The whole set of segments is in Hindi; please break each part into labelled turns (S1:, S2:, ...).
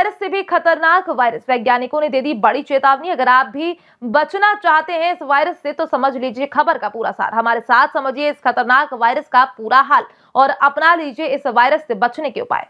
S1: वायरस से भी खतरनाक वायरस, वैज्ञानिकों ने दे दी बड़ी चेतावनी। अगर आप भी बचना चाहते हैं इस वायरस से तो समझ लीजिए खबर का पूरा सार। हमारे साथ समझिए इस खतरनाक वायरस का पूरा हाल और अपना लीजिए इस वायरस से बचने के उपाय।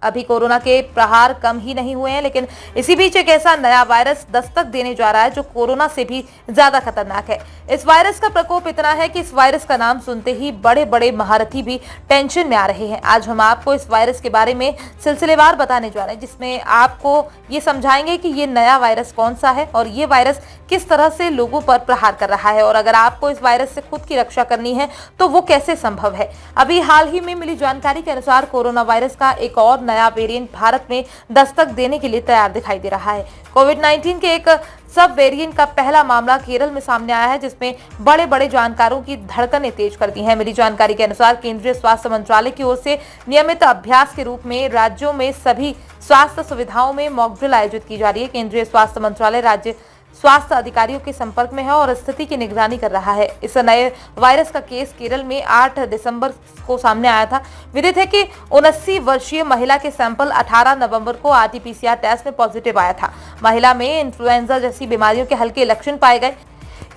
S1: अभी कोरोना के प्रहार कम ही नहीं हुए हैं, लेकिन इसी बीच एक ऐसा नया वायरस दस्तक देने जा रहा है जो कोरोना से भी ज्यादा खतरनाक है। इस वायरस का प्रकोप इतना है कि इस वायरस का नाम सुनते ही बड़े बड़े महारथी भी टेंशन में आ रहे हैं। आज हम आपको इस वायरस के बारे में सिलसिलेवार बताने जा रहे हैं, जिसमें आपको ये समझाएंगे कि ये नया वायरस कौन सा है और ये वायरस किस तरह से लोगों पर प्रहार कर रहा है, और अगर आपको इस वायरस से खुद की रक्षा करनी है तो वो कैसे संभव है। अभी हाल ही में मिली जानकारी के अनुसार कोरोना वायरस का एक और नया वेरिएंट भारत में दस्तक देने के लिए तैयार दिखाई दे रहा है। कोविड-19 के एक सब वेरिएंट का पहला मामला केरल में सामने आया है, जिसमें बड़े बड़े जानकारों की धड़कनें तेज कर दी हैं। मिली जानकारी के अनुसार केंद्रीय स्वास्थ्य मंत्रालय की ओर से नियमित अभ्यास के रूप में राज्यों में सभी स्वास्थ्य सुविधाओं में मॉक ड्रिल आयोजित की जा रही है। केंद्रीय स्वास्थ्य मंत्रालय राज्य स्वास्थ्य अधिकारियों के संपर्क में है और स्थिति की निगरानी कर रहा है। इस नए वायरस का केस केरल में 8 दिसंबर को सामने आया था। विदित है कि 79 वर्षीय महिला के सैंपल 18 नवंबर को आरटी-पीसीआर टेस्ट में पॉजिटिव आया था। महिला में इन्फ्लुएंजा जैसी बीमारियों के हल्के लक्षण पाए गए।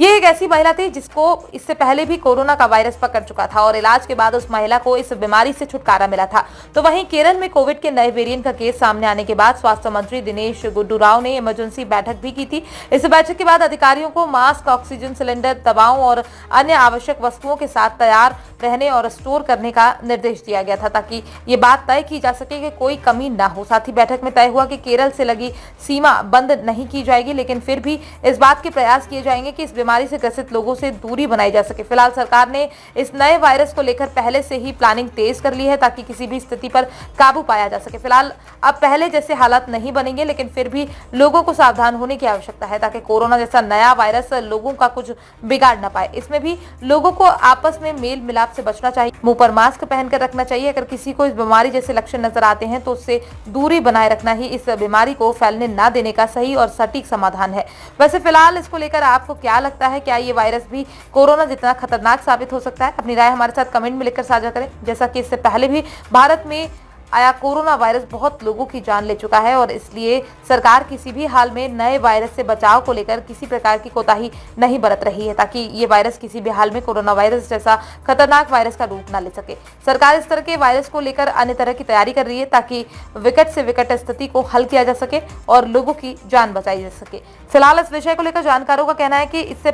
S1: ये एक ऐसी महिला थी जिसको इससे पहले भी कोरोना का वायरस पकड़ चुका था और इलाज के बाद उस महिला को इस बीमारी से छुटकारा मिला था। तो वहीं केरल में कोविड के नए वेरिएंट का केस सामने आने के बाद स्वास्थ्य मंत्री दिनेश गुंडूराव ने इमरजेंसी बैठक भी की थी। इस बैठक के बाद अधिकारियों को मास्क, ऑक्सीजन सिलेंडर, दवाओं और अन्य आवश्यक वस्तुओं के साथ तैयार रहने और स्टोर करने का निर्देश दिया गया था, ताकि ये बात तय की जा सके कि कोई कमी न हो। साथ ही बैठक में तय हुआ कि केरल से लगी सीमा बंद नहीं की जाएगी, लेकिन फिर भी इस बात के प्रयास किए जाएंगे कि इस बीमारी से ग्रसित लोगों से दूरी बनाई जा सके। फिलहाल सरकार ने इस नए वायरस को लेकर पहले से ही प्लानिंग तेज कर ली है, ताकि किसी भी स्थिति पर काबू पाया जा सके। फिलहाल अब पहले जैसे हालात नहीं बनेंगे, लेकिन फिर भी लोगों को सावधान होने की आवश्यकता है, ताकि कोरोना जैसा नया वायरस लोगों का कुछ बिगाड़ न पाए। इसमें भी लोगों को आपस में मेल मिलाप से बचना चाहिए, मुंह पर मास्क पहनकर रखना चाहिए। अगर किसी को इस बीमारी जैसे लक्षण नजर आते हैं तो उससे दूरी बनाए रखना ही इस बीमारी को फैलने ना देने का सही और सटीक समाधान है। वैसे फिलहाल इसको लेकर आपको क्या लगता है, क्या ये वायरस भी कोरोना जितना खतरनाक साबित हो सकता है? अपनी राय हमारे साथ कमेंट में लिखकर साझा करें। जैसा कि इससे पहले भी भारत में आया कोरोना वायरस बहुत लोगों की जान ले चुका है और इसलिए सरकार किसी भी हाल में नए वायरस से बचाव को लेकर किसी प्रकार की कोताही नहीं बरत रही है, ताकि ये वायरस किसी भी हाल में कोरोना वायरस जैसा खतरनाक वायरस का रूप न ले सके। सरकार इस तरह के वायरस को लेकर अन्य तरह की तैयारी कर रही है, ताकि विकट से विकट स्थिति को हल किया जा सके और लोगों की जान बचाई जा सके। फिलहाल इस विषय को लेकर जानकारों का कहना है कि इससे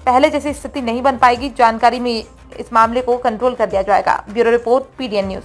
S1: पहले जैसी स्थिति नहीं बन पाएगी। जानकारी में इस मामले को कंट्रोल कर दिया जाएगा। Bureau report, PDN news.